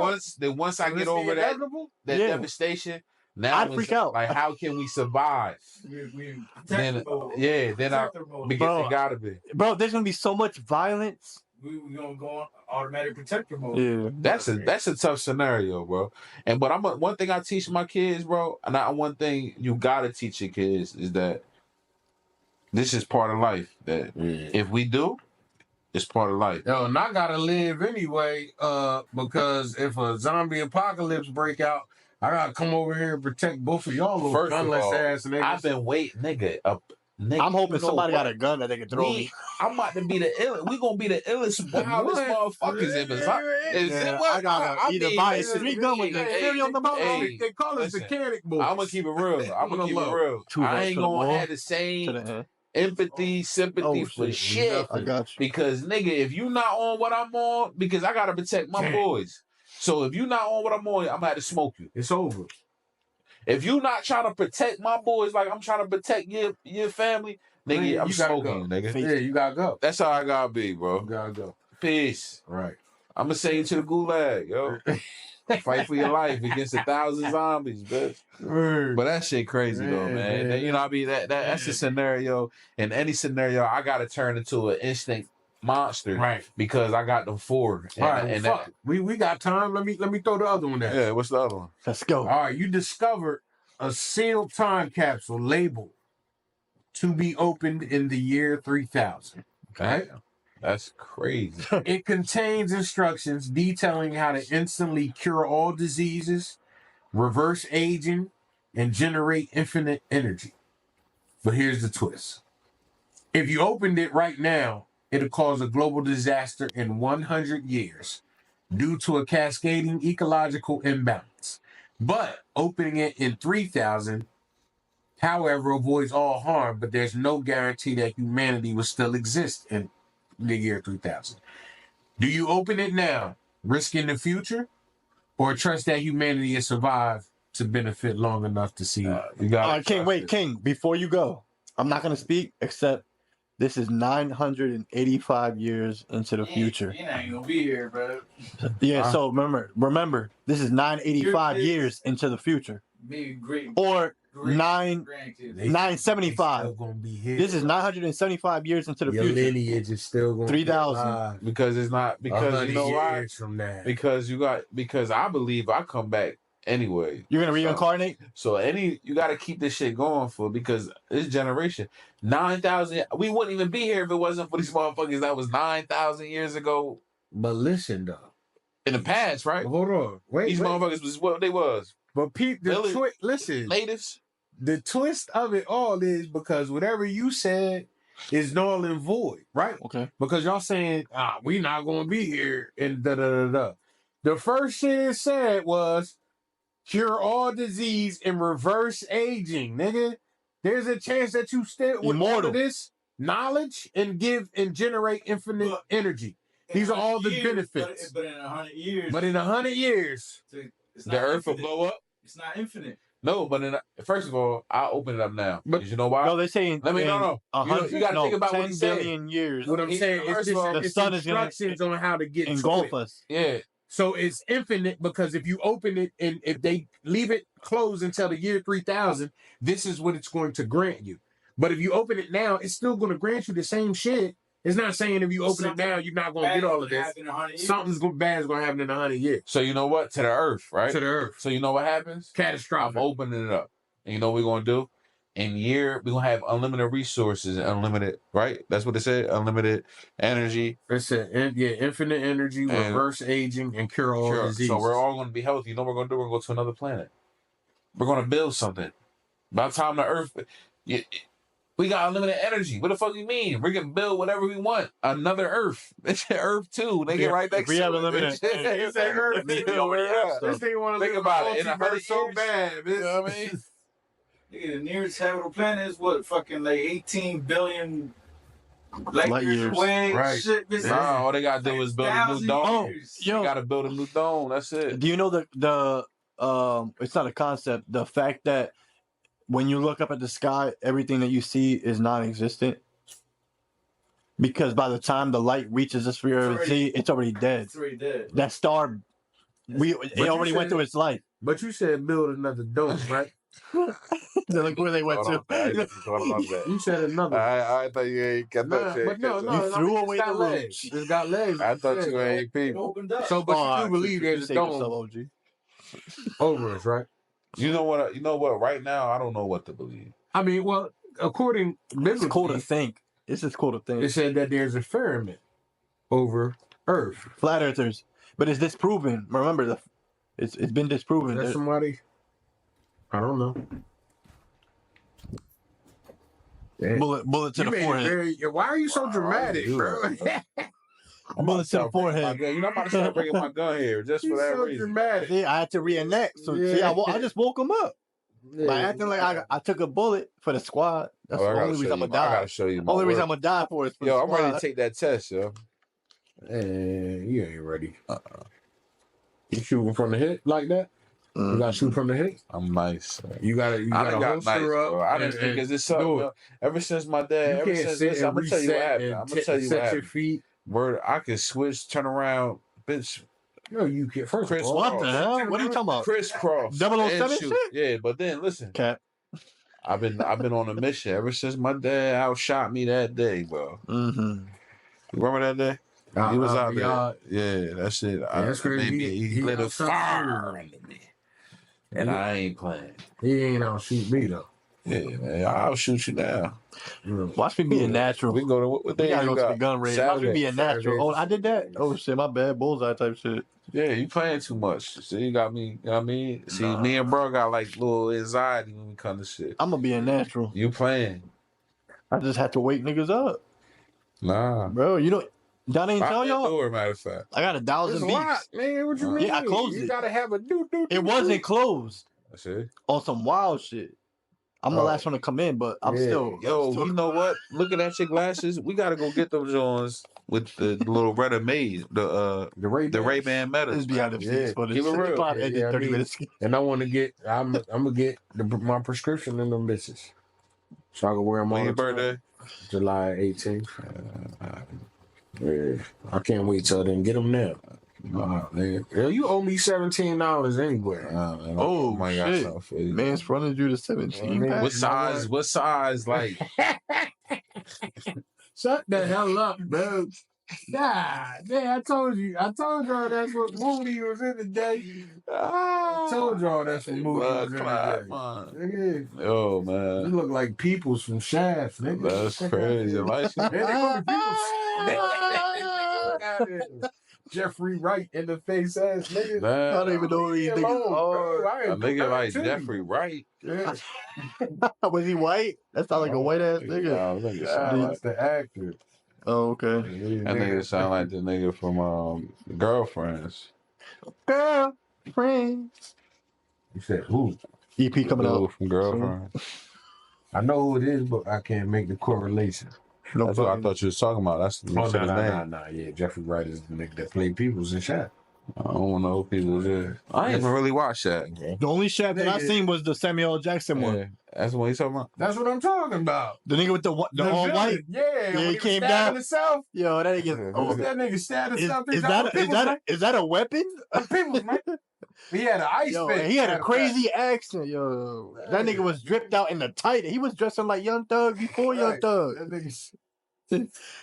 once I get over that devastation, now I'd freak out. Like how can we survive? Then I because it gotta be. Bro, there's gonna be so much violence. We gonna go on automatic protector mode. Yeah, that's a tough scenario, bro. But one thing I teach my kids, bro, and one thing you gotta teach your kids is that this is part of life. That if we do, it's part of life. Yo, and I gotta live anyway, because if a zombie apocalypse break out, I gotta come over here and protect both of y'all little gunless ass niggas. I've been waiting, nigga. I'm hoping somebody got a gun that they can throw me. I'm about to be the illest. We gonna be the illest, wildest motherfuckers in this. I gotta either buy a street gun with the stereo on the mouth. They call us mechanic boys. I'm gonna keep it real. I ain't gonna have the same empathy, sympathy for shit. I got you. Because nigga, if you not on what I'm on, because I gotta protect my boys. So if you not on what I'm on, I'm gonna have to smoke you. It's over. If you not trying to protect my boys like I'm trying to protect your family, nigga, I'm smoking you, nigga. Yeah, you gotta go. That's how I gotta be, bro. You gotta go. Peace. Right. I'm gonna send you to the gulag, yo. Fight for your life against 1,000 zombies, bitch. But that shit crazy though, man. You know, I mean that's a scenario. In any scenario, I gotta turn into an instinct monster, right? Because I got them four. All right, and fuck it. We got time. Let me throw the other one at you. Yeah, what's the other one? Let's go. All right, you discovered a sealed time capsule labeled to be opened in the year 3000. Okay, that's crazy. It contains instructions detailing how to instantly cure all diseases, reverse aging, and generate infinite energy. But here's the twist. If you opened it right now, it'll cause a global disaster in 100 years due to a cascading ecological imbalance. But opening it in 3000, however, avoids all harm, but there's no guarantee that humanity will still exist in the year 3000. Do you open it now, risking the future, or trust that humanity has survived to benefit long enough to see? You got King, wait, King, before you go, I'm not going to speak except this is 985 years into the future. You ain't gonna be here, bro. Yeah, so remember, this is 985 years into the future. Maybe great. Or grandkids. 975. Gonna be here. This is 975 years into the Your future. lineage is still going to 3000. because it's not because you know why? years from now. Because I believe I come back anyway. You're gonna reincarnate? So you got to keep this shit going because this generation 9,000. We wouldn't even be here if it wasn't for these motherfuckers that was 9,000 years ago. But listen, though, in the past, right? Hold on, These motherfuckers was what they was. But listen, natives. The twist of it all is because whatever you said is null and void, right? Okay. Because y'all saying, we not gonna be here and da-da-da-da. The first shit it said was cure all disease and reverse aging, nigga. There's a chance that you still with all of this knowledge and give and generate infinite energy. These are all the benefits. But in 100 years. But in 100 years, the earth will blow up. It's not infinite. No, but first of all, I'll open it up now. But you know why? No, they're saying. Let me no. You got to think about 10 what he said. billion years. What I'm saying is the sun is going instructions on how to get engulf us. Yeah. So it's infinite because if you open it and if they leave it closed until the year 3000, this is what it's going to grant you. But if you open it now, it's still going to grant you the same shit. It's not saying if you open it now, you're not going to get all of this. Something's bad is going to happen in 100 years. So you know what? To the earth, right? To the earth. So you know what happens? Catastrophic. I'm opening it up. And you know what we're going to do? In year, we're going to have unlimited resources, unlimited, right? That's what it said, unlimited energy. It said, infinite energy, reverse aging, and cure all diseases. So we're all going to be healthy. You know what we're going to do? We're going to go to another planet. We're going to build something. By the time the earth... we got unlimited energy. What the fuck you mean? We can build whatever we want. Another Earth. It's Earth too. They get right next to it. We have unlimited. It's that Earth. This thing want to think about it. In 100 so years. bad. You know what I mean? The nearest habitable planet is what? Fucking like 18 billion light years away. Right. Shit, Nah, all they got to do is build a new dome. Yo, You got to build a new dome. That's it. do you know the it's not a concept. The fact that when you look up at the sky, everything that you see is non-existent. Because by the time the light reaches the sphere of the sea, it's already dead. It's already dead. That star, it already went through its life. But you said build another dome, right? Look where they went to. You said another. I thought you ain't got that shit. You threw away the legs. It's got legs. I thought you ain't It people. opened up. So, but you do believe there's a dome over us, right? You know what? Right now, I don't know what to believe. I mean, well, according It's cool to think. It's just cool to think. It said that there's a firmament over Earth. Flat earthers, but is this proven? Remember, it's been disproven. That's somebody. I don't know. Bullet to the forehead. Why are you so dramatic, bro? Bullet to the forehead. You know, I'm about to start bringing my gun here just for that so reason. Dramatic. See, I had to reenact. So see, I just woke him up. By acting like I took a bullet for the squad. That's the only reason I'm gonna die. I gotta show you. Only reason I'm gonna die for is for yo, the I'm squad. ready to take that test, yo. You ain't ready. You shooting from the hip like that? You gotta shoot from the hip. I'm nice. You gotta holster up. I didn't because it's something. Ever since my dad, ever since this, I'm gonna tell you what happened. I'm gonna tell you what happened. Your feet. Word, I can switch, turn around, bitch. No, you can't. First Chris, what the hell? What are you talking about? Crisscross. 007 shit? Yeah, but then listen. Cat. I've been on a mission ever since my dad outshot me that day, bro. Mm-hmm. You remember that day? He was out there. Yeah, that shit. That's crazy. He lit a fire under me. And I ain't playing. He ain't outshoot me though. Yeah, man. I'll shoot you down. Watch me be a natural. We can go to what day gotta you go to got? the gun range. Saturday. Watch me be a natural. Oh, I did that. Oh shit, my bad. Bullseye type shit. Yeah, you playing too much. See, you got me. You know what I mean? See, me and bro got like little anxiety when we come to shit. I'm gonna be a natural. You playing. I just had to wake niggas up, Nah. bro. You know, Don ain't tell y'all. Door, matter of fact. I got 1,000 It's a beats. lot, man. What you mean? Yeah, I closed You it. gotta have a do. It wasn't closed That's it. on some wild shit. I'm the last one to come in, but I'm still. Yo, you know what? Looking at your glasses, we gotta go get them Jones with the little red maze, the Ray-Ban Metas. It's behind the scenes, but keep it real. probably ended 30 minutes. And I want to get. I'm gonna get my prescription in them bitches, so I can wear them When all your the time. birthday? July 18th. Yeah, I can't wait till then. Get them now. Man. You owe me $17 anyway. Oh, my shit. God, for you. Man's fronted you to 17. Man, What size? What size? Like, shut the hell up, bro. Nah, man, I told y'all that's what movie was in today. I told y'all that's what movie was in today. Nigga, yo, man. you look like Peoples from Shaft, nigga. That's crazy. Like, Man, they call me Peoples. Jeffrey Wright in the face ass nigga. man, I don't even know who these niggas are. a nigga like Jeffrey Wright. Yeah. Was he white? That sounds like a white ass nigga. Nah, nigga sound That's the actor. Oh, okay. that nigga sound like the nigga from Girlfriends. Girlfriends. You said who? EP coming Dude out. from Girlfriends. I know who it is, but I can't make the correlation. No That's what I fucking- thought you was talking about. That's the Oh, his name. nah. Yeah, Jeffrey Wright is the nigga that played Peoples in Shaft. I don't know who people is. I ain't even really watched that. The only shot that I Nigga. seen was the Samuel L. Jackson one. Yeah, that's what he's talking about. That's what I'm talking about. The nigga with the all villain. white. Yeah, when he he came was stabbing down. himself. Yo, that nigga. Oh, That nigga stabbed himself. Is that a weapon? Peoples, man. He had an ice Yo, pick. and he had a matter of crazy accent, yo. That nigga was dripped out in the tight. He was dressing like Young Thug before Young Right. Thug. That nigga.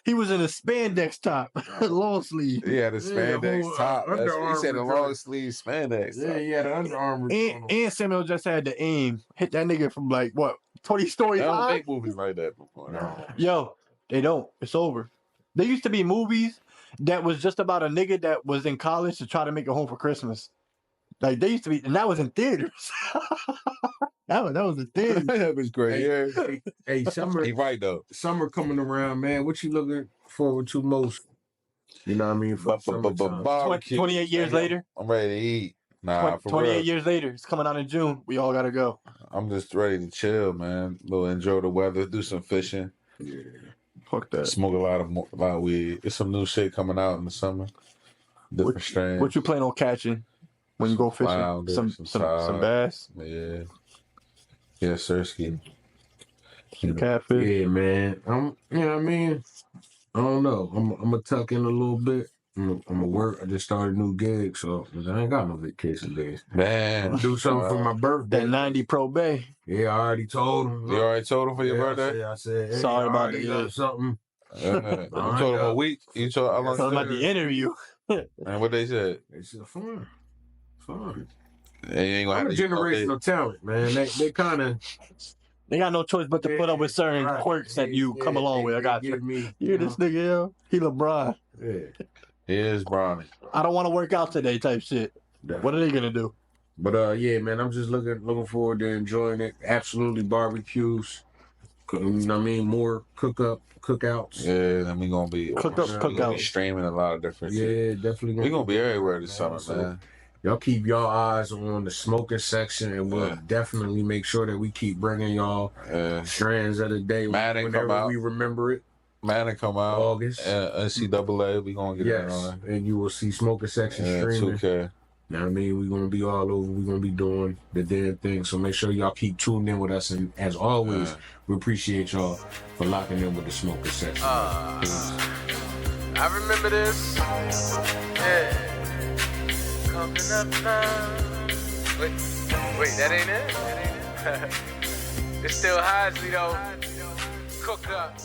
He was in a spandex top, long sleeve. He had a spandex whole, top. He said a underarm long joint. sleeve spandex. Yeah, he had an underarm. And Samuel just had to aim, hit that nigga from like what 20 stories They don't high. make movies like that before. No. Yo, they don't. It's over. There used to be movies that was just about a nigga that was in college to try to make it home for Christmas. Like they used to be, and that was in theaters. that was in theaters. That was great. Yeah. Hey, summer. He right though. Summer coming around, man. What you looking forward to most? You know what I mean? For summertime. Barbecue. 28 years later. I'm ready to eat. Nah, for 28 real. years later. It's coming out in June. We all gotta go. I'm just ready to chill, man. Enjoy the weather, do some fishing, Yeah. Fuck that. smoke a lot of weed. It's some new shit coming out in the summer. Different strains. What you plan on catching when you go fishing? Flounder, Some some bass, Yeah. Yeah, Sirski. some catfish. Yeah, man. You know what I mean? I don't know. I'm gonna tuck in a little bit. I'm gonna work. I just started a new gig, so I ain't got no vacation days. Man. Do something for my birthday. That 90 Pro Bay. Yeah, I already told him. You already told him for your birthday? I said, hey, Sorry I about already that, got yeah. something. You told him a week. You told how long? Talking about the interview. And what they said? It's fun. Fun. They ain't gonna I'm a have to generational talent, man. They kind of They got no choice but to put up with certain quirks that you come along with. I got you. give me. You hear this nigga, yo? He LeBron. Yeah. He is Bronny. I don't want to work out today type shit. What are they gonna do? But yeah, man, I'm just looking forward to enjoying it. Absolutely barbecues. You know what I mean? More cookouts. Yeah, and we gonna be Cook up, we cook gonna out. be streaming a lot of different shit. Yeah, definitely. We gonna be everywhere this summer, So, man. Y'all keep y'all eyes on the smoking section, and we'll definitely make sure that we keep bringing y'all strands of the day Madden come whenever out. we remember it. Madden come out. August. NCAA, we gonna get Yes, on and you will see smoking section streaming. 2K. Now, I mean, we're gonna be all over. We're gonna be doing the damn thing. So make sure y'all keep tuned in with us. And as always, we appreciate y'all for locking in with the smoker section. I remember this. Yeah. Coming up now. Wait, that ain't it? That ain't it? It's still Hodgley though. Cooked up.